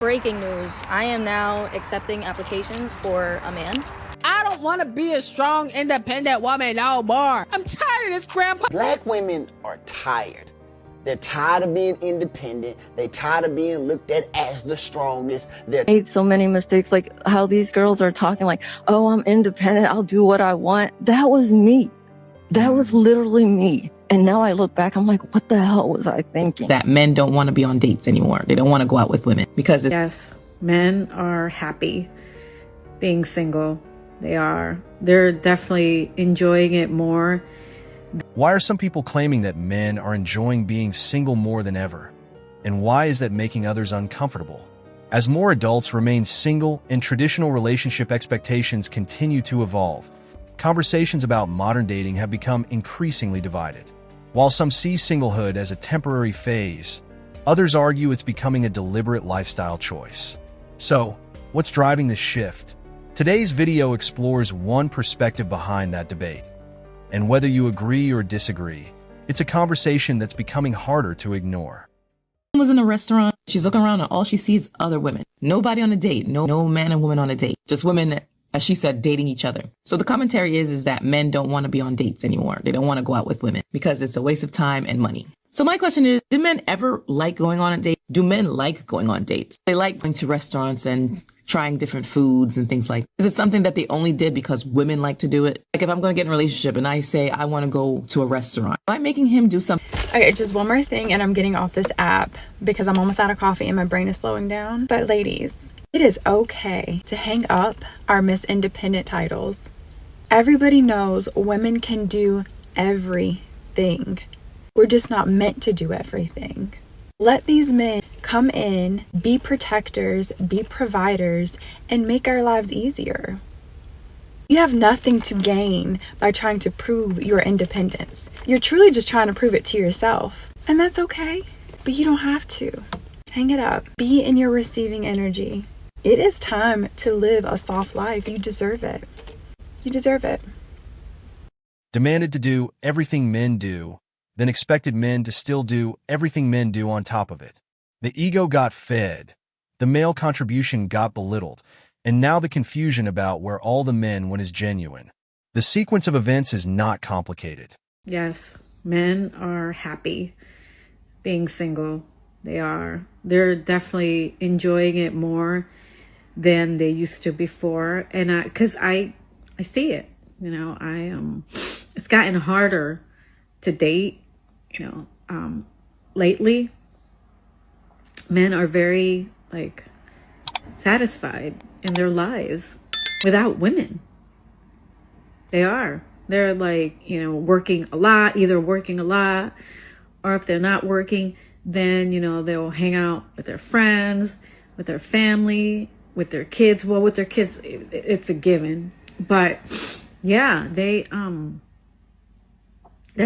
Breaking news, I am now accepting applications for a man. I don't want to be a strong, independent woman no more. I'm tired of this grandpa. Black women are tired. They're tired of being independent. They're tired of being looked at as the strongest. They're made so many mistakes, like how these girls are talking like, oh, I'm independent, I'll do what I want. That was me. That was literally me. And now I look back, I'm like, what the hell was I thinking? That men don't want to be on dates anymore. They don't want to go out with women because it's... Yes, men are happy being single. They are. They're definitely enjoying it more. Why are some people claiming that men are enjoying being single more than ever? And why is that making others uncomfortable? As more adults remain single and traditional relationship expectations continue to evolve, conversations about modern dating have become increasingly divided. While some see singlehood as a temporary phase, others argue it's becoming a deliberate lifestyle choice. So, what's driving this shift? Today's video explores one perspective behind that debate. And whether you agree or disagree, it's a conversation that's becoming harder to ignore. Was in a restaurant, she's looking around and all she sees other women. Nobody on a date, no man and woman on a date. Just women, as she said, dating each other. So the commentary is that men don't want to be on dates anymore. They don't want to go out with women because it's a waste of time and money. So my question is, do men ever like going on a date? Do men like going on dates? They like going to restaurants and trying different foods and things like that. Is it something that they only did because women like to do it? Like if I'm going to get in a relationship and I say I want to go to a restaurant, am I making him do something? Okay, just one more thing and I'm getting off this app because I'm almost out of coffee and my brain is slowing down. But ladies, it is okay to hang up our Miss Independent titles. Everybody knows women can do everything. We're just not meant to do everything. Let these men come in, be protectors, be providers, and make our lives easier. You have nothing to gain by trying to prove your independence. You're truly just trying to prove it to yourself. And that's okay, but you don't have to. Hang it up. Be in your receiving energy. It is time to live a soft life. You deserve it. You deserve it. Demanded to do everything men do, then expected men to still do everything men do on top of it. The ego got fed, the male contribution got belittled, and now the confusion about where all the men went is genuine. The sequence of events is not complicated. Yes, men are happy being single. They are. They're definitely enjoying it more than they used to before. And because I see it, you know, it's gotten harder to date, you know, lately. Men are very satisfied in their lives without women. They are. They're working a lot, either working a lot, or if they're not working, then, they'll hang out with their friends, with their family, with their kids. Well, with their kids, it's a given. But yeah, they're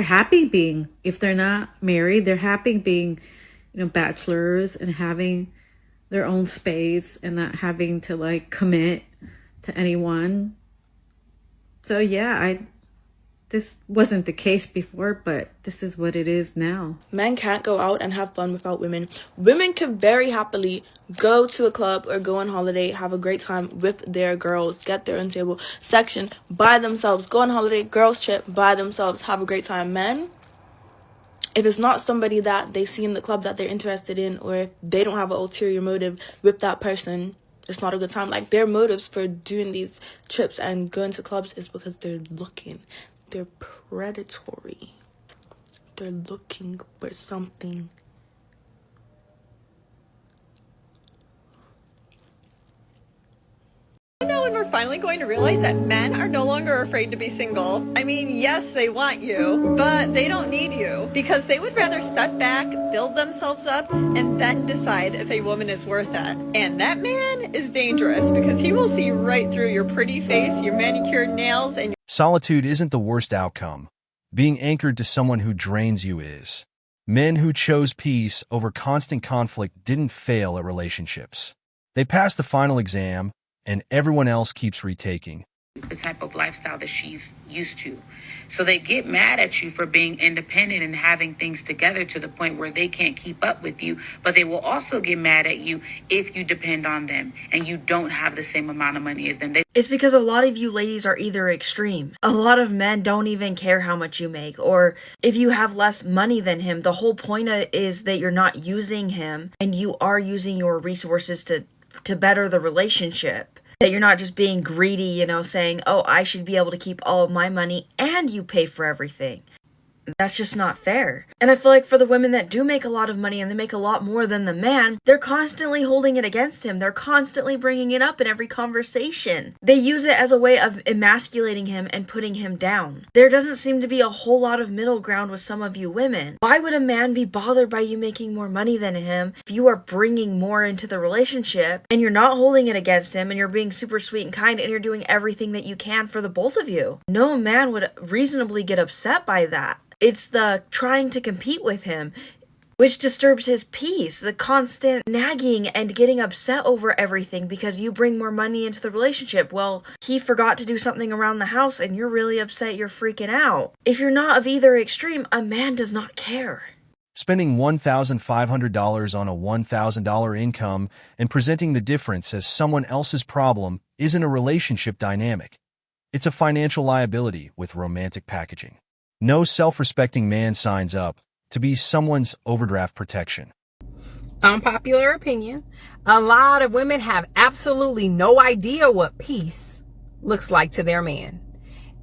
happy being, if they're not married, they're happy being, bachelors and having their own space and not having to commit to anyone. So yeah, this wasn't the case before, but this is what it is now. Men can't go out and have fun without women. Women can very happily go to a club or go on holiday, have a great time with their girls, get their own table section by themselves, go on holiday, girls trip by themselves, have a great time. Men, if it's not somebody that they see in the club that they're interested in, or if they don't have an ulterior motive with that person, it's not a good time. Their motives for doing these trips and going to clubs is because they're looking. They're predatory. They're looking for something. You know when we're finally going to realize that men are no longer afraid to be single? I mean, yes, they want you, but they don't need you because they would rather step back, build themselves up, and then decide if a woman is worth it. And that man is dangerous because he will see right through your pretty face, your manicured nails, and Solitude isn't the worst outcome. Being anchored to someone who drains you is. Men who chose peace over constant conflict didn't fail at relationships. They passed the final exam, and everyone else keeps retaking. the type of lifestyle that she's used to. So they get mad at you for being independent and having things together to the point where they can't keep up with you, but they will also get mad at you if you depend on them and you don't have the same amount of money as them. It's because a lot of you ladies are either extreme. A lot of men don't even care how much you make, or if you have less money than him, the whole point is that you're not using him and you are using your resources to better the relationship. That you're not just being greedy, saying, oh, I should be able to keep all of my money and you pay for everything. That's just not fair. And I feel like for the women that do make a lot of money and they make a lot more than the man, they're constantly holding it against him. They're constantly bringing it up in every conversation. They use it as a way of emasculating him and putting him down. There doesn't seem to be a whole lot of middle ground with some of you women. Why would a man be bothered by you making more money than him if you are bringing more into the relationship and you're not holding it against him and you're being super sweet and kind and you're doing everything that you can for the both of you? No man would reasonably get upset by that. It's the trying to compete with him, which disturbs his peace, the constant nagging and getting upset over everything because you bring more money into the relationship. Well, he forgot to do something around the house and you're really upset, you're freaking out. If you're not of either extreme, a man does not care. Spending $1,500 on a $1,000 income and presenting the difference as someone else's problem isn't a relationship dynamic. It's a financial liability with romantic packaging. No self-respecting man signs up to be someone's overdraft protection. Unpopular opinion. A lot of women have absolutely no idea what peace looks like to their man.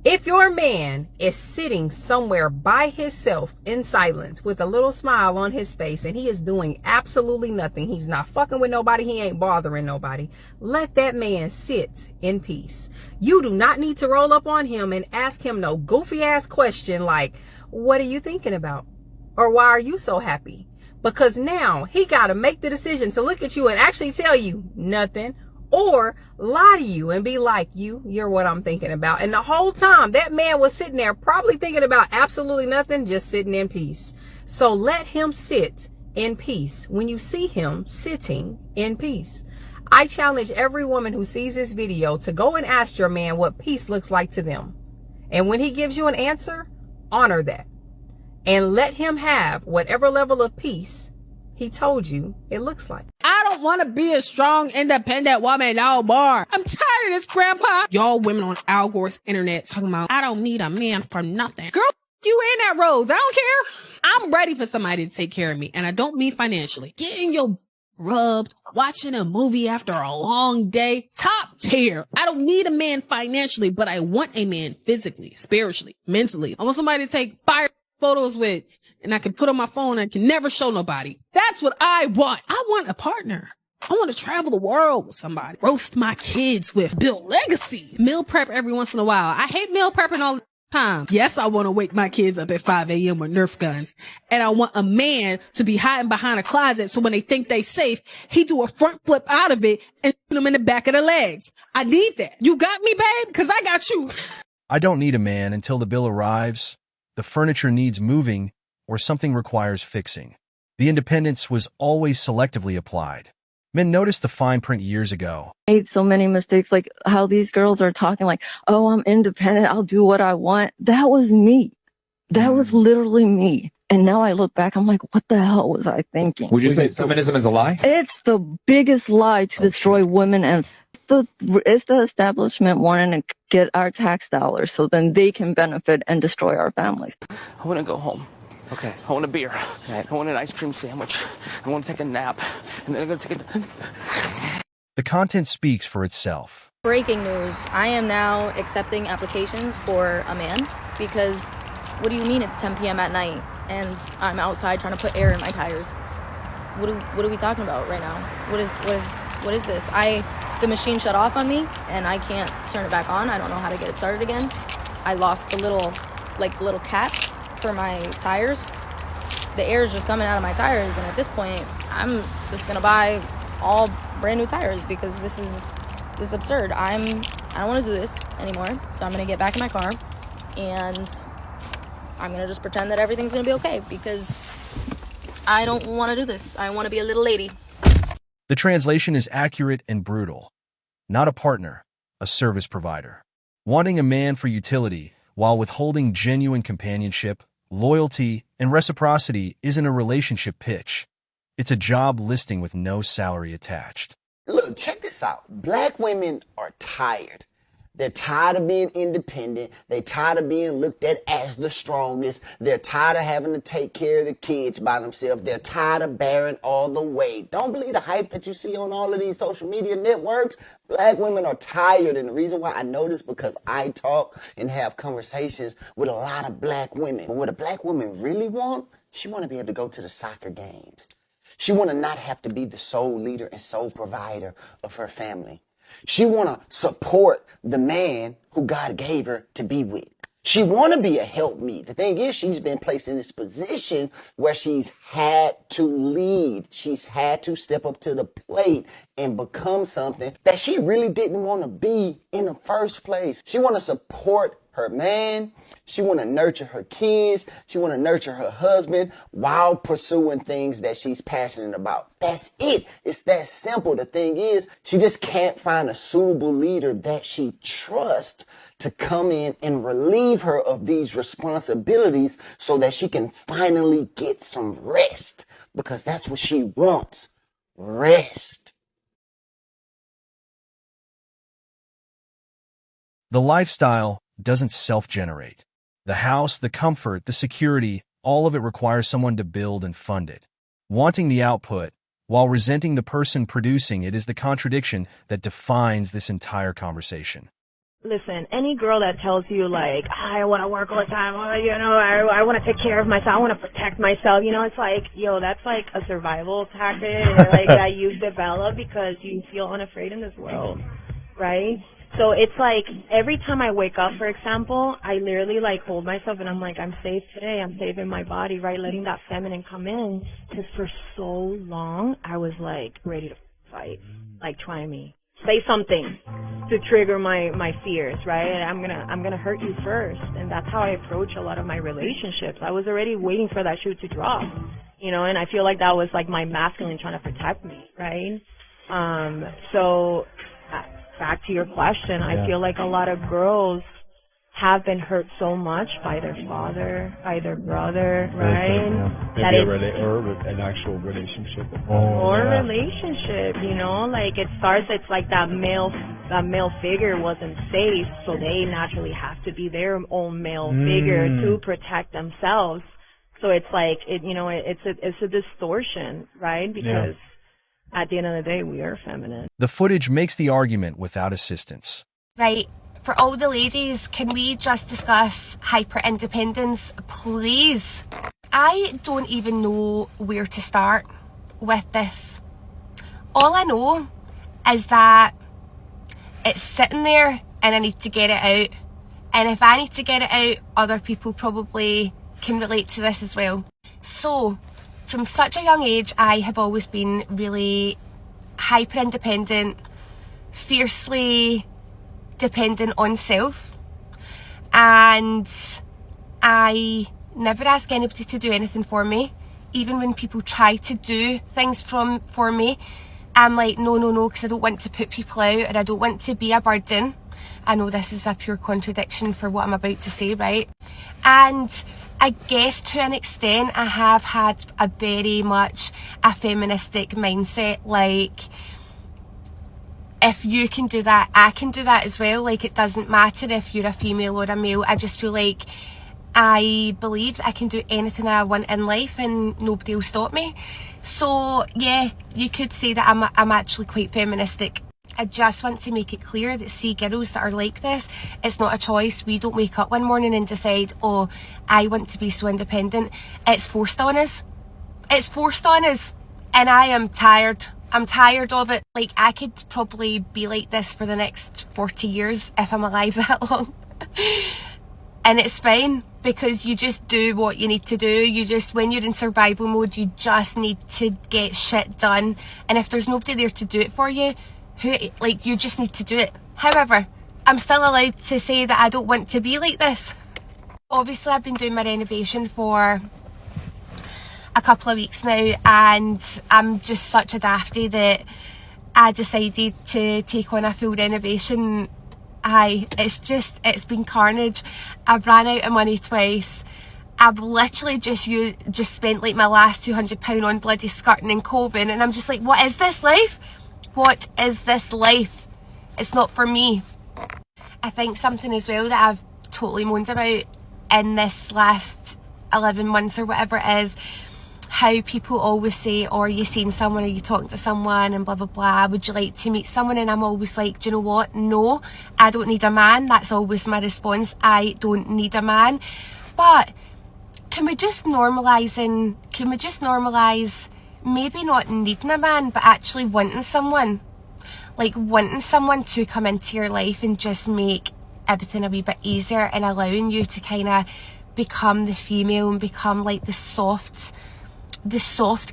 If your man is sitting somewhere by himself in silence with a little smile on his face and he is doing absolutely nothing, he's not fucking with nobody, he ain't bothering nobody, let that man sit in peace. You do not need to roll up on him and ask him no goofy ass question like, what are you thinking about? Or why are you so happy? Because now he got to make the decision to look at you and actually tell you nothing, or lie to you and be like, you're what I'm thinking about. And the whole time that man was sitting there probably thinking about absolutely nothing, just sitting in peace. So let him sit in peace when you see him sitting in peace. I challenge every woman who sees this video to go and ask your man what peace looks like to them. And when he gives you an answer, honor that. And let him have whatever level of peace he told you it looks like. I don't want to be a strong, independent woman no more. I'm tired of this, Grandpa. Y'all women on Al Gore's internet talking about, I don't need a man for nothing. Girl, you in that rose. I don't care. I'm ready for somebody to take care of me. And I don't mean financially. Getting your rubbed, watching a movie after a long day, top tier. I don't need a man financially, but I want a man physically, spiritually, mentally. I want somebody to take fire photos with, and I can put on my phone and I can never show nobody. That's what I want. I want a partner. I want to travel the world with somebody. Roast my kids with. Build legacy. Meal prep every once in a while. I hate meal prepping all the time. Yes, I want to wake my kids up at 5 a.m. with Nerf guns. And I want a man to be hiding behind a closet so when they think they safe, he do a front flip out of it and put them in the back of the legs. I need that. You got me, babe? Because I got you. I don't need a man until the bill arrives, the furniture needs moving, or something requires fixing. The independence was always selectively applied. Men noticed the fine print years ago. I made so many mistakes, like how these girls are talking like, oh, I'm independent, I'll do what I want. That was me. That was literally me. And now I look back, I'm like, what the hell was I thinking? Would you say feminism is a lie? It's the biggest lie to destroy women, and it's the establishment wanting to get our tax dollars so then they can benefit and destroy our families. I want to go home. Okay. I want a beer. Okay. I want an ice cream sandwich. I want to take a nap. And then I'm going to take a... The content speaks for itself. Breaking news. I am now accepting applications for a man because what do you mean it's 10 p.m. at night and I'm outside trying to put air in my tires? What are we talking about right now? What is this? The machine shut off on me and I can't turn it back on. I don't know how to get it started again. I lost the little cap for my tires. The air is just coming out of my tires, and at this point I'm just gonna buy all brand new tires because this is absurd. I don't want to do this anymore, so I'm gonna get back in my car and I'm gonna just pretend that everything's gonna be okay because I don't want to do this. I want to be a little lady. The translation is accurate and brutal. Not a partner, a service provider. Wanting a man for utility while withholding genuine companionship, loyalty, and reciprocity isn't a relationship pitch. It's a job listing with no salary attached. Look, check this out. Black women are tired. They're tired of being independent. They're tired of being looked at as the strongest. They're tired of having to take care of the kids by themselves. They're tired of bearing all the weight. Don't believe the hype that you see on all of these social media networks. Black women are tired. And the reason why I know this because I talk and have conversations with a lot of black women. But what a black woman really want, she want to be able to go to the soccer games. She want to not have to be the sole leader and sole provider of her family. She want to support the man who God gave her to be with. She want to be a helpmeet. The thing is, she's been placed in this position where she's had to lead. She's had to step up to the plate and become something that she really didn't want to be in the first place. She want to support her man. She want to nurture her kids. She want to nurture her husband while pursuing things that she's passionate about. That's it. It's that simple. The thing is, she just can't find a suitable leader that she trusts to come in and relieve her of these responsibilities so that she can finally get some rest, because that's what she wants. Rest. The lifestyle doesn't self-generate. The house, the comfort, the security, all of it requires someone to build and fund it. Wanting the output while resenting the person producing it is the contradiction that defines this entire conversation. Listen, any girl that tells you, like, I want to work all the time, I want to take care of myself, I want to protect myself, it's like, yo, that's like a survival tactic, like, that you develop because you feel unafraid in this world, right? So it's like every time I wake up, for example, I literally like hold myself and I'm like, I'm safe today. I'm safe in my body, right? Letting that feminine come in. Because for so long, I was like ready to fight. Like, try me. Say something to trigger my fears, right? And I'm gonna hurt you first. And that's how I approach a lot of my relationships. I was already waiting for that shoe to drop, and I feel like that was like my masculine trying to protect me, right? So back to your question, I feel like a lot of girls have been hurt so much by their father, by their brother, right? Or an actual relationship. Relationship, like it's like that male figure wasn't safe, so they naturally have to be their own male figure to protect themselves. So it's like, it's a distortion, right? Because at the end of the day, we are feminine. The footage makes the argument without assistance. Right. For all the ladies, can we just discuss hyper-independence, please? I don't even know where to start with this. All I know is that it's sitting there and I need to get it out. And if I need to get it out, other people probably can relate to this as well. So, from such a young age, I have always been really hyper-independent, fiercely dependent on self, and I never ask anybody to do anything for me. Even when people try to do things for me, I'm like, no, because I don't want to put people out and I don't want to be a burden. I know this is a pure contradiction for what I'm about to say, right? And I guess to an extent I have had a very much a feministic mindset, like, if you can do that, I can do that as well. Like, it doesn't matter if you're a female or a male. I just feel like I believe I can do anything I want in life and nobody will stop me. So yeah, you could say that I'm actually quite feministic. I just want to make it clear that, see, girls that are like this, it's not a choice. We don't wake up one morning and decide, oh, I want to be so independent. It's forced on us. It's forced on us. And I am tired. I'm tired of it. Like, I could probably be like this for the next 40 years if I'm alive that long. And it's fine, because you just do what you need to do. You just, when you're in survival mode, you just need to get shit done. And if there's nobody there to do it for you, you just need to do it. However, I'm still allowed to say that I don't want to be like this. Obviously, I've been doing my renovation for a couple of weeks now, and I'm just such a dafty that I decided to take on a full renovation It's been carnage. I've ran out of money twice. I've literally just spent like my last £200 on bloody skirting and coving, and I'm just like, what is this life? What is this life? It's not for me. I think something as well that I've totally moaned about in this last 11 months or whatever it is, how people always say, oh, are you seeing someone, are you talking to someone, and blah blah blah, would you like to meet someone? And I'm always like, do you know what, no, I don't need a man. That's always my response. I don't need a man. But can we just normalise maybe not needing a man, but actually wanting someone? Like wanting someone to come into your life and just make everything a wee bit easier, and allowing you to kind of become the female and become like the soft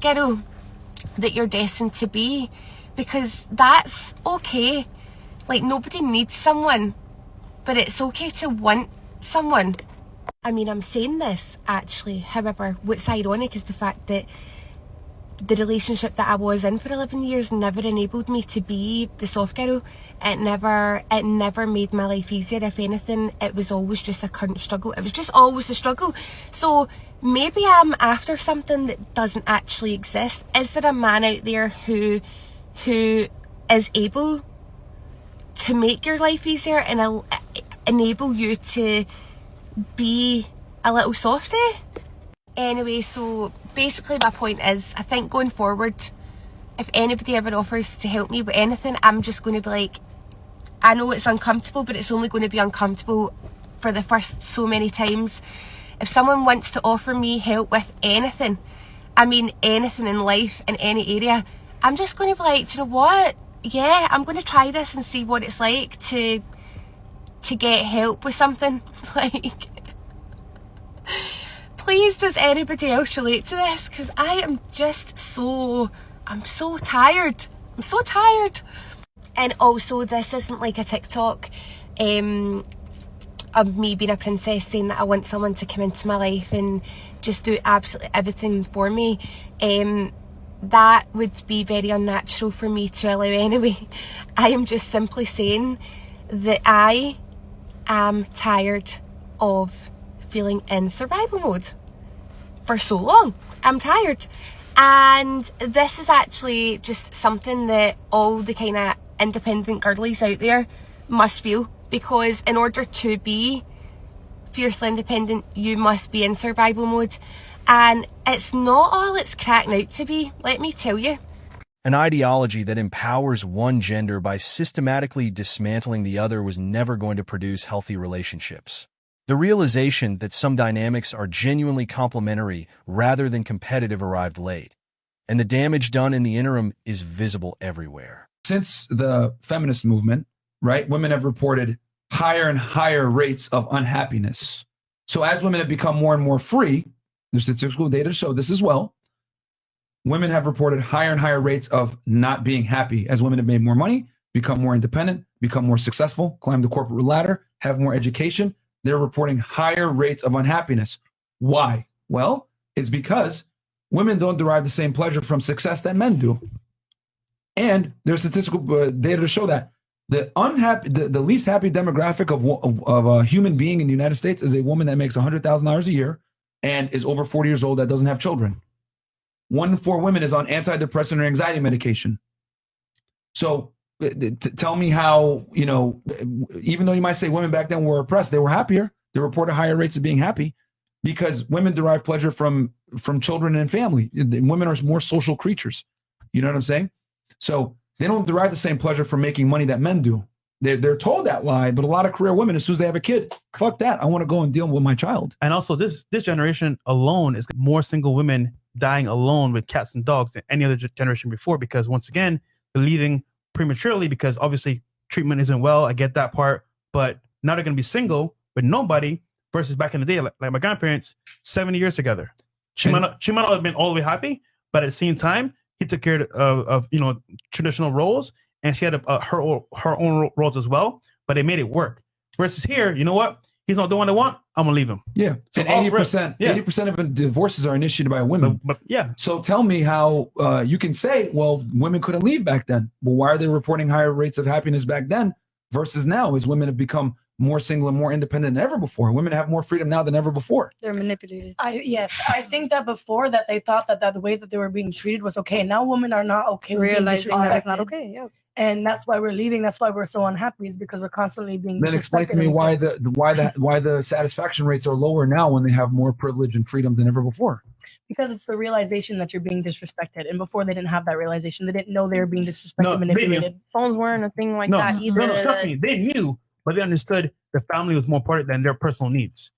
girl that you're destined to be. Because that's okay. Like, nobody needs someone, but it's okay to want someone. I mean, I'm saying this actually, however, what's ironic is the fact that the relationship that I was in for 11 years never enabled me to be the soft girl. It never made my life easier. If anything, it was always just a current struggle. It was just always a struggle. So maybe I'm after something that doesn't actually exist. Is there a man out there who is able to make your life easier and enable you to be a little softy? Anyway, so basically my point is, I think going forward, if anybody ever offers to help me with anything, I'm just going to be like, I know it's uncomfortable, but it's only going to be uncomfortable for the first so many times. If someone wants to offer me help with anything, I mean anything in life, in any area, I'm just going to be like, do you know what? Yeah, I'm going to try this and see what it's like to get help with something. Like, please, does anybody else relate to this? Because I am just I'm so tired. I'm so tired. And also, this isn't like a TikTok of me being a princess saying that I want someone to come into my life and just do absolutely everything for me. That would be very unnatural for me to allow anyway. I am just simply saying that I am tired of feeling in survival mode for so long. I'm tired. And this is actually just something that all the kind of independent girlies out there must feel, because in order to be fiercely independent, you must be in survival mode. And it's not all it's cracking out to be, let me tell you. An ideology that empowers one gender by systematically dismantling the other was never going to produce healthy relationships. The realization that some dynamics are genuinely complementary rather than competitive arrived late, and the damage done in the interim is visible everywhere. Since the feminist movement, right, women have reported higher and higher rates of unhappiness. So as women have become more and more free, there's statistical data to show this as well, women have reported higher and higher rates of not being happy. As women have made more money, become more independent, become more successful, climb the corporate ladder, have more education, they're reporting higher rates of unhappiness. Why? Well, it's because women don't derive the same pleasure from success that men do. And there's statistical data to show that. The least happy demographic of a human being in the United States is a woman that makes $100,000 a year and is over 40 years old that doesn't have children. 1 in 4 women is on antidepressant or anxiety medication. So tell me how, even though you might say women back then were oppressed, they were happier. They reported higher rates of being happy because women derive pleasure from children and family. Women are more social creatures. You know what I'm saying? So they don't derive the same pleasure from making money that men do. They're told that lie, but a lot of career women, as soon as they have a kid, fuck that. I want to go and deal with my child. And also this generation alone is more single women dying alone with cats and dogs than any other generation before, because once again, they're leaving prematurely because obviously treatment isn't well. I get that part, but now they're going to be single with nobody versus back in the day, like my grandparents, 70 years together. She might not have been all the way happy, but at the same time, he took care of traditional roles, and she had her own roles as well, but they made it work. Versus here, you know what? He's not the one I want. I'm gonna leave him. Yeah, so and 80% of divorces are initiated by women. But yeah. So tell me how you can say, well, women couldn't leave back then. Well, why are they reporting higher rates of happiness back then? versus now as women have become more single and more independent than ever before. Women have more freedom now than ever before. They're manipulated. I think that before that they thought that the way that they were being treated was okay. Now women are not okay with Realizing being that it's disrespected. not okay. Yeah. And that's why we're leaving. That's why we're so unhappy, is because we're constantly being Then explain to me why the satisfaction rates are lower now when they have more privilege and freedom than ever before. Because it's the realization that you're being disrespected. And before they didn't have that realization. They didn't know they were being disrespected, manipulated. Phones weren't a thing like that either. No, trust me. They knew, but they understood the family was more important than their personal needs.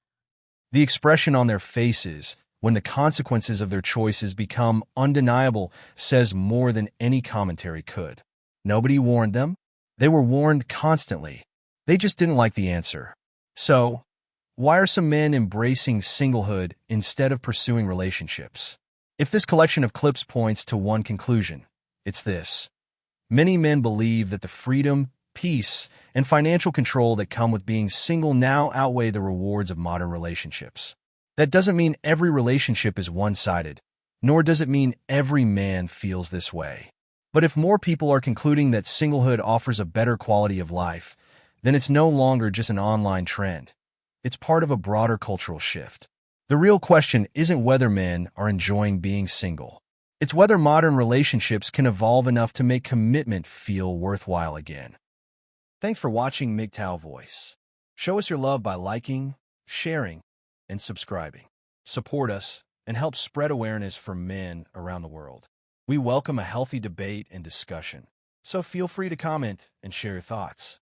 The expression on their faces when the consequences of their choices become undeniable says more than any commentary could. Nobody warned them. They were warned constantly. They just didn't like the answer. So, why are some men embracing singlehood instead of pursuing relationships? If this collection of clips points to one conclusion, it's this. Many men believe that the freedom, peace, and financial control that come with being single now outweigh the rewards of modern relationships. That doesn't mean every relationship is one-sided, nor does it mean every man feels this way. But if more people are concluding that singlehood offers a better quality of life, then it's no longer just an online trend. It's part of a broader cultural shift. The real question isn't whether men are enjoying being single. It's whether modern relationships can evolve enough to make commitment feel worthwhile again. Thanks for watching MGTOW Voice. Show us your love by liking, sharing, and subscribing. Support us and help spread awareness for men around the world. We welcome a healthy debate and discussion, so feel free to comment and share your thoughts.